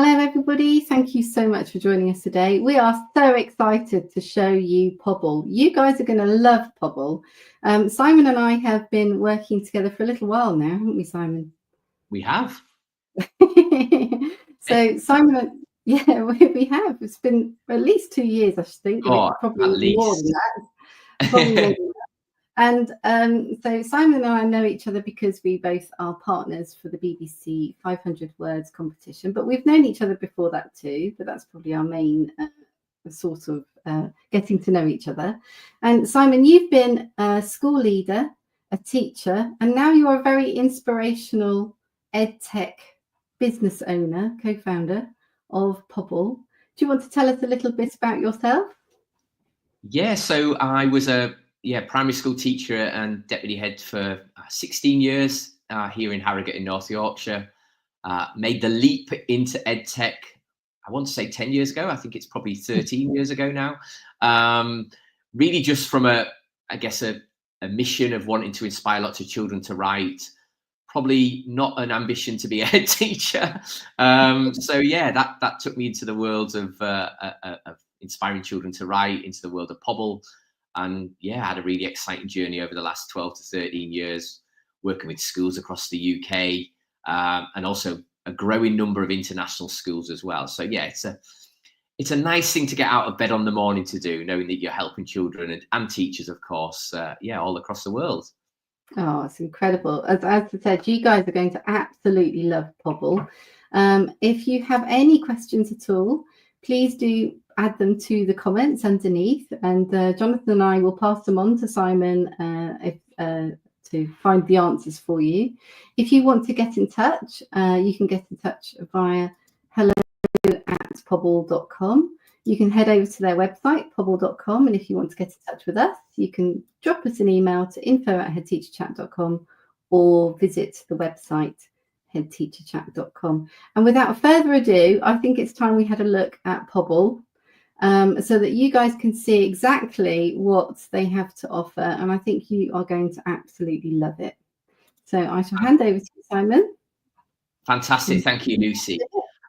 Hello everybody, thank you so much for joining us today. We are so excited to show you Pobble. You guys are going to love Pobble. Simon and I have been working together for a little while now, haven't we, Simon? We have. So Simon, yeah, we have. It's been at least 2 years, I think. Oh, Probably more than that. Probably more than that. And so Simon and I know each other because we both are partners for the BBC 500 Words competition, but we've known each other before that too, but that's probably our main sort of getting to know each other. And Simon, you've been a school leader, a teacher, and now you're a very inspirational EdTech business owner, co-founder of Pobble. Do you want to tell us a little bit about yourself? Yeah, so I was a primary school teacher and deputy head for 16 years here in Harrogate in North Yorkshire. Made the leap into EdTech, I want to say 10 years ago. I think it's probably 13 years ago now. Really just from a mission of wanting to inspire lots of children to write. Probably not an ambition to be a head teacher. So yeah, that took me into the world of inspiring children to write, into the world of Pobble. And yeah, I had a really exciting journey over the last 12 to 13 years, working with schools across the UK and also a growing number of international schools as well. So yeah, it's a nice thing to get out of bed on the morning to do, knowing that you're helping children and teachers, of course, all across the world. Oh, it's incredible. As I said, you guys are going to absolutely love Pobble. If you have any questions at all, please do add them to the comments underneath, and Jonathan and I will pass them on to Simon to find the answers for you. If you want to get in touch, you can get in touch via hello@pobble.com. You can head over to their website, pobble.com, and if you want to get in touch with us, you can drop us an email to info@headteacherchat.com or visit the website headteacherchat.com. And without further ado, I think it's time we had a look at Pobble so that you guys can see exactly what they have to offer. And I think you are going to absolutely love it. So I shall hand over to you, Simon. Fantastic. Thank you, Lucy.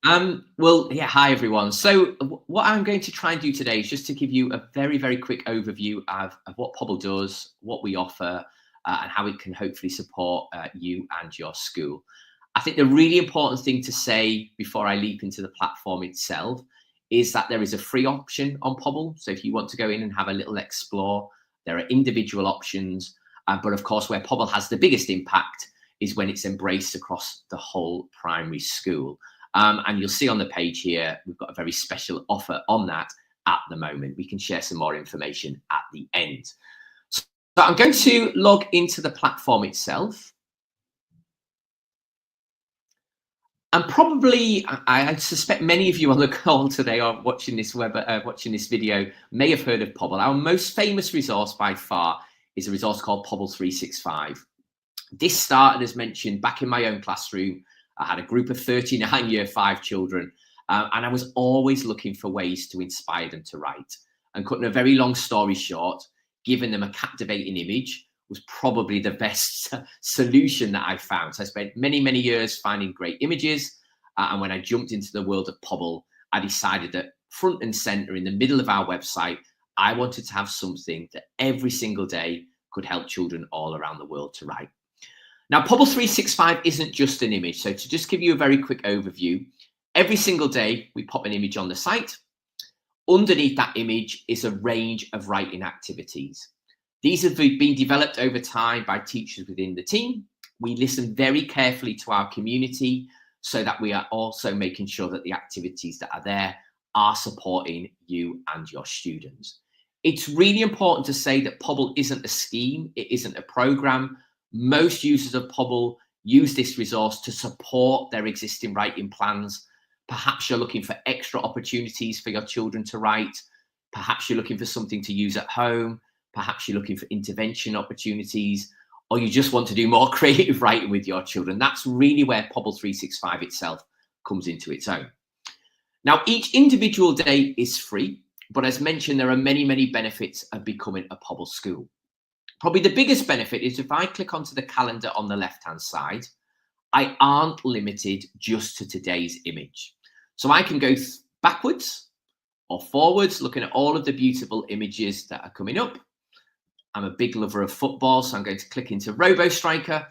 Hi everyone. So what I'm going to try and do today is just to give you a very, very quick overview of what Pobble does, what we offer, and how it can hopefully support you and your school. I think the really important thing to say before I leap into the platform itself is that there is a free option on Pobble. So if you want to go in and have a little explore, there are individual options. But of course, where Pobble has the biggest impact is when it's embraced across the whole primary school. And you'll see on the page here, we've got a very special offer on that at the moment. We can share some more information at the end. So I'm going to log into the platform itself. And probably, I suspect many of you on the call today or watching this video may have heard of Pobble. Our most famous resource by far is a resource called Pobble 365. This started, as mentioned, back in my own classroom. I had a group of 39 year 5 children, and I was always looking for ways to inspire them to write. And cutting a very long story short, giving them a captivating image was probably the best solution that I found. So I spent many, many years finding great images. And when I jumped into the world of Pobble, I decided that front and center in the middle of our website, I wanted to have something that every single day could help children all around the world to write. Now, Pobble 365 isn't just an image. So to just give you a very quick overview, every single day we pop an image on the site. Underneath that image is a range of writing activities. These have been developed over time by teachers within the team. We listen very carefully to our community so that we are also making sure that the activities that are there are supporting you and your students. It's really important to say that Pobble isn't a scheme. It isn't a program. Most users of Pobble use this resource to support their existing writing plans. Perhaps you're looking for extra opportunities for your children to write. Perhaps you're looking for something to use at home. Perhaps you're looking for intervention opportunities, or you just want to do more creative writing with your children. That's really where Pobble 365 itself comes into its own. Now, each individual day is free, but as mentioned, there are many, many benefits of becoming a Pobble school. Probably the biggest benefit is if I click onto the calendar on the left-hand side, I aren't limited just to today's image. So I can go backwards or forwards, looking at all of the beautiful images that are coming up. I'm a big lover of football, so I'm going to click into Robo Striker,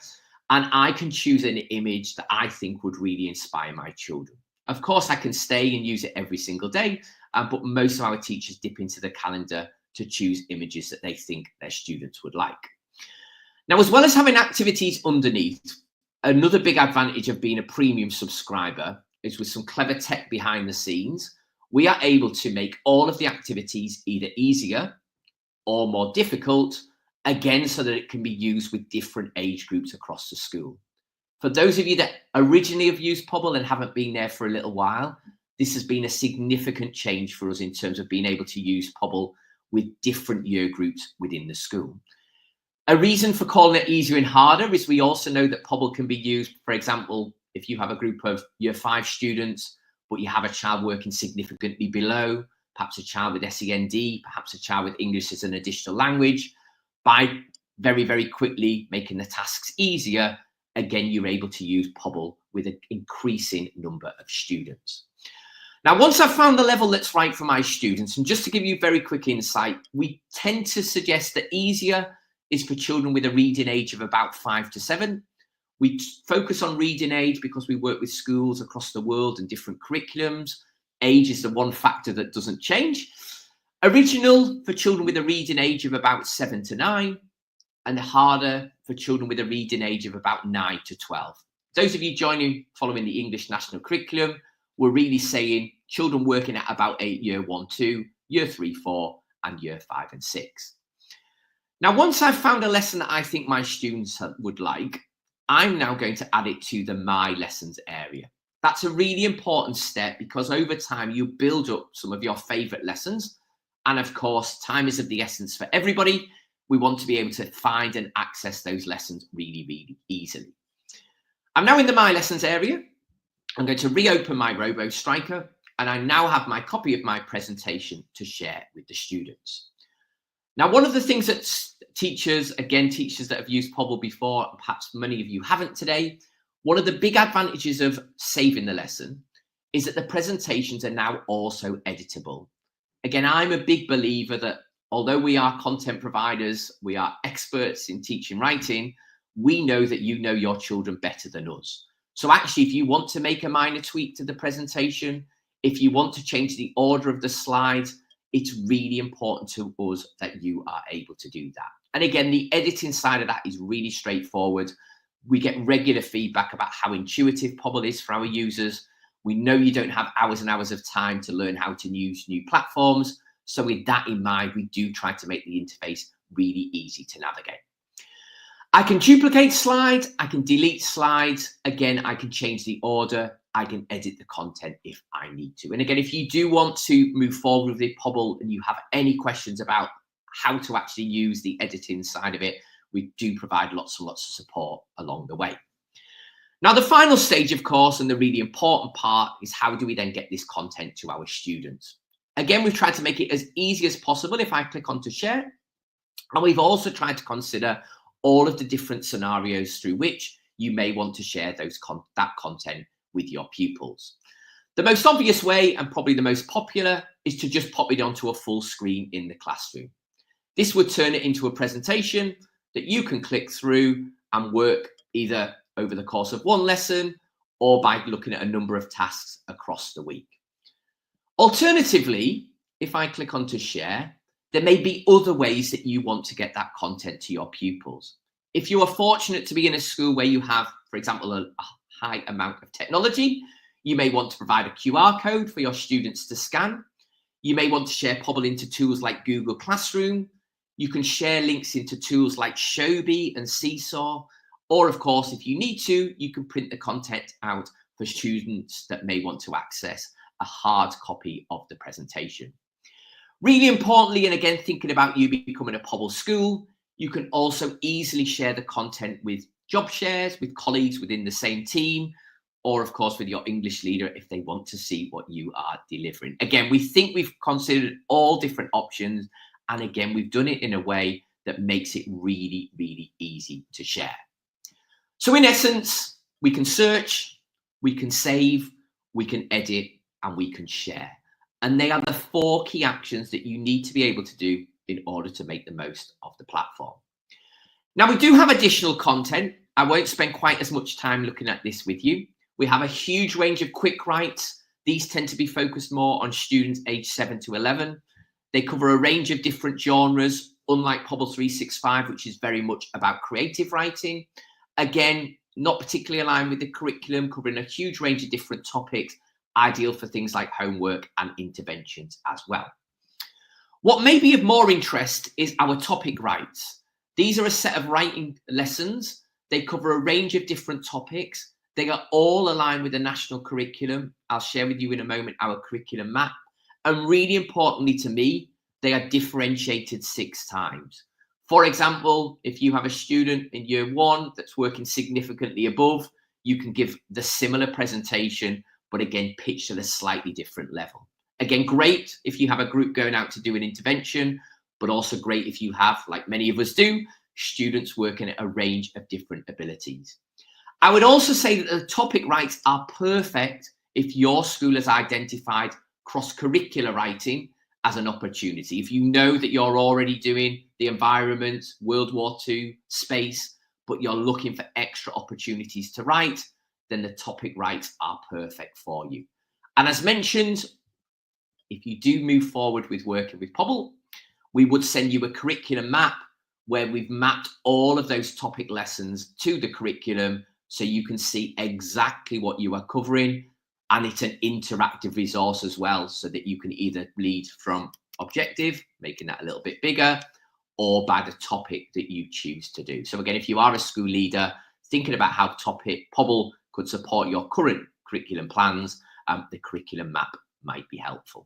and I can choose an image that I think would really inspire my children. Of course, I can stay and use it every single day, but most of our teachers dip into the calendar to choose images that they think their students would like. Now, as well as having activities underneath, another big advantage of being a premium subscriber is with some clever tech behind the scenes, we are able to make all of the activities either easier or more difficult, again, so that it can be used with different age groups across the school. For those of you that originally have used Pobble and haven't been there for a little while, this has been a significant change for us in terms of being able to use Pobble with different year groups within the school. A reason for calling it easier and harder is we also know that Pobble can be used, for example, if you have a group of year 5 students, but you have a child working significantly below, perhaps a child with SEND, perhaps a child with English as an additional language. By very, very quickly making the tasks easier, again, you're able to use Pobble with an increasing number of students. Now, once I've found the level that's right for my students, and just to give you very quick insight, we tend to suggest that easier is for children with a reading age of about 5 to 7. We focus on reading age because we work with schools across the world and different curriculums. Age is the one factor that doesn't change. Original for children with a reading age of about 7 to 9, and harder for children with a reading age of about 9 to 12. Those of you following the English National Curriculum, we're really saying children working at about 8 year 1, 2, year 3, 4, and year 5 and 6. Now, once I've found a lesson that I think my students would like, I'm now going to add it to the My Lessons area. That's a really important step because over time you build up some of your favorite lessons. And of course, time is of the essence for everybody. We want to be able to find and access those lessons really, really easily. I'm now in the My Lessons area. I'm going to reopen my Robo Striker, and I now have my copy of my presentation to share with the students. Now, one of the things that teachers that have used Pobble before, perhaps many of you haven't today, one of the big advantages of saving the lesson is that the presentations are now also editable. Again, I'm a big believer that although we are content providers, we are experts in teaching writing, we know that you know your children better than us. So actually, if you want to make a minor tweak to the presentation, if you want to change the order of the slides, it's really important to us that you are able to do that. And again, the editing side of that is really straightforward. We get regular feedback about how intuitive Pobble is for our users. We know you don't have hours and hours of time to learn how to use new platforms. So with that in mind, we do try to make the interface really easy to navigate. I can duplicate slides, I can delete slides. Again, I can change the order. I can edit the content if I need to. And again, if you do want to move forward with the Pobble and you have any questions about how to actually use the editing side of it, we do provide lots and lots of support along the way. Now, the final stage, of course, and the really important part is how do we then get this content to our students? Again, we've tried to make it as easy as possible if I click on to share. And we've also tried to consider all of the different scenarios through which you may want to share that content with your pupils. The most obvious way, and probably the most popular, is to just pop it onto a full screen in the classroom. This would turn it into a presentation that you can click through and work either over the course of one lesson or by looking at a number of tasks across the week. Alternatively, if I click on to share, there may be other ways that you want to get that content to your pupils. If you are fortunate to be in a school where you have, for example, a high amount of technology, you may want to provide a QR code for your students to scan. You may want to share Pobble into tools like Google Classroom. You can share links into tools like Shobi and Seesaw. Or of course, if you need to, you can print the content out for students that may want to access a hard copy of the presentation. Really importantly, and again, thinking about you becoming a Pobble school, you can also easily share the content with job shares, with colleagues within the same team, or of course with your English leader if they want to see what you are delivering. Again, we think we've considered all different options. And again, we've done it in a way that makes it really, really easy to share. So in essence, we can search, we can save, we can edit, and we can share. And they are the 4 key actions that you need to be able to do in order to make the most of the platform. Now, we do have additional content. I won't spend quite as much time looking at this with you. We have a huge range of quick writes. These tend to be focused more on students aged 7 to 11. They cover a range of different genres, unlike Pobble 365, which is very much about creative writing. Again, not particularly aligned with the curriculum, covering a huge range of different topics, ideal for things like homework and interventions as well. What may be of more interest is our topic writes. These are a set of writing lessons. They cover a range of different topics. They are all aligned with the national curriculum. I'll share with you in a moment our curriculum map. And really importantly to me, they are differentiated 6 times. For example, if you have a student in year 1 that's working significantly above, you can give the similar presentation, but again, pitched at a slightly different level. Again, great if you have a group going out to do an intervention, but also great if you have, like many of us do, students working at a range of different abilities. I would also say that the topic writes are perfect if your school has identified cross-curricular writing as an opportunity. If you know that you're already doing the environment, World War II, space, but you're looking for extra opportunities to write, then the topic writes are perfect for you. And as mentioned, if you do move forward with working with Pobble, we would send you a curriculum map where we've mapped all of those topic lessons to the curriculum so you can see exactly what you are covering. And it's an interactive resource as well, so that you can either lead from objective, making that a little bit bigger, or by the topic that you choose to do. So again, if you are a school leader thinking about how topic Pobble could support your current curriculum plans, the curriculum map might be helpful.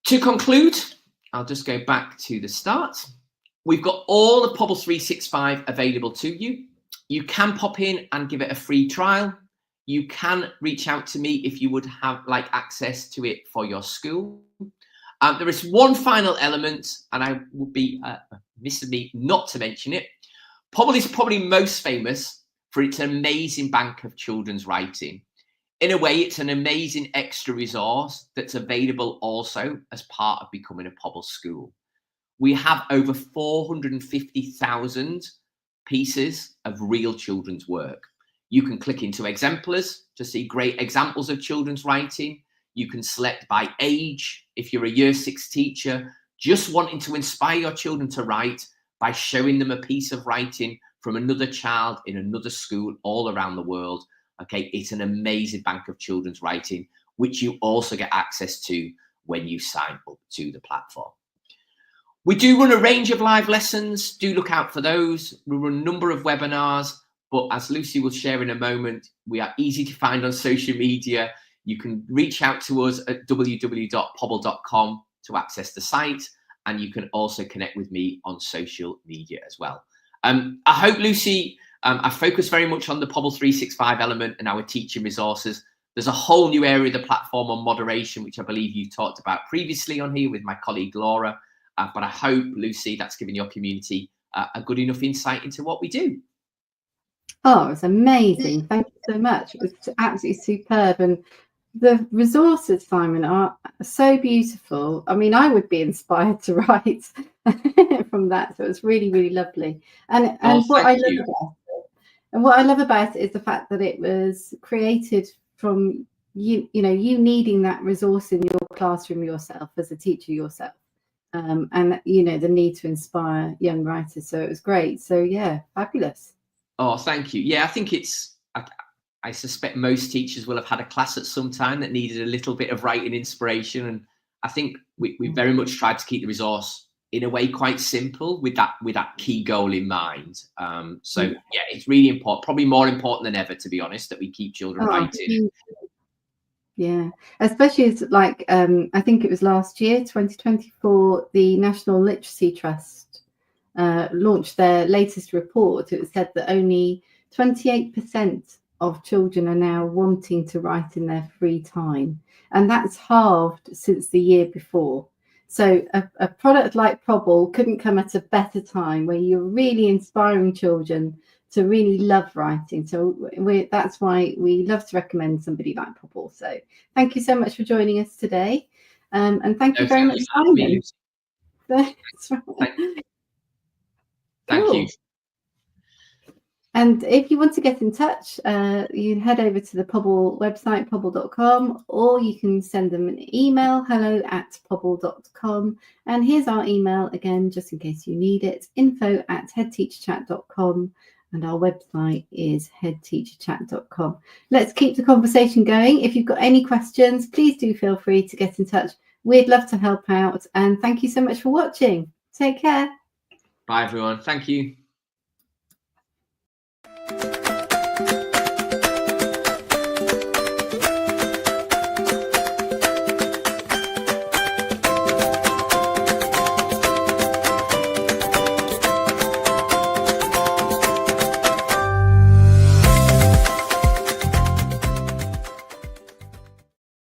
To conclude, I'll just go back to the start. We've got all of Pobble 365 available to you. You can pop in and give it a free trial. You can reach out to me if you would have access to it for your school. There is one final element, and I would be missing me not to mention it. Pobble is probably most famous for its amazing bank of children's writing. In a way, it's an amazing extra resource that's available also as part of becoming a Pobble school. We have over 450,000 pieces of real children's work. You can click into exemplars to see great examples of children's writing. You can select by age. If you're a year 6 teacher, just wanting to inspire your children to write by showing them a piece of writing from another child in another school all around the world. Okay, it's an amazing bank of children's writing, which you also get access to when you sign up to the platform. We do run a range of live lessons. Do look out for those. We run a number of webinars, but as Lucy will share in a moment, we are easy to find on social media. You can reach out to us at www.pobble.com to access the site, and you can also connect with me on social media as well. I hope, Lucy, I focus very much on the Pobble 365 element and our teaching resources. There's a whole new area of the platform on moderation, which I believe you talked about previously on here with my colleague Laura. But I hope, Lucy, that's given your community a good enough insight into what we do. Oh, it's amazing. Thank you so much. It was absolutely superb. And the resources, Simon, are so beautiful. I mean, I would be inspired to write from that. So it's really, really lovely. And what I love about it is the fact that it was created from you needing that resource in your classroom yourself as a teacher yourself. And the need to inspire young writers. So it was great. So yeah, fabulous. Oh, thank you. Yeah, I think I suspect most teachers will have had a class at some time that needed a little bit of writing inspiration, and I think we very much tried to keep the resource in a way quite simple with that key goal in mind. So yeah, it's really important, probably more important than ever, to be honest, that we keep children writing. Yeah, especially as I think it was last year, 2024, the National Literacy Trust launched their latest report. It said that only 28% of children are now wanting to write in their free time, and that's halved since the year before. So a product like Pobble couldn't come at a better time, where you're really inspiring children to really love writing. So that's why we love to recommend somebody like Pobble. So thank you so much for joining us today. And thank you very much, Simon. That's right. Thank you. And if you want to get in touch, you can head over to the Pobble website, pobble.com, or you can send them an email, hello@pobble.com. And here's our email again, just in case you need it, info@headteacherchat.com. And our website is headteacherchat.com. Let's keep the conversation going. If you've got any questions, please do feel free to get in touch. We'd love to help out. And thank you so much for watching. Take care. Bye, everyone. Thank you.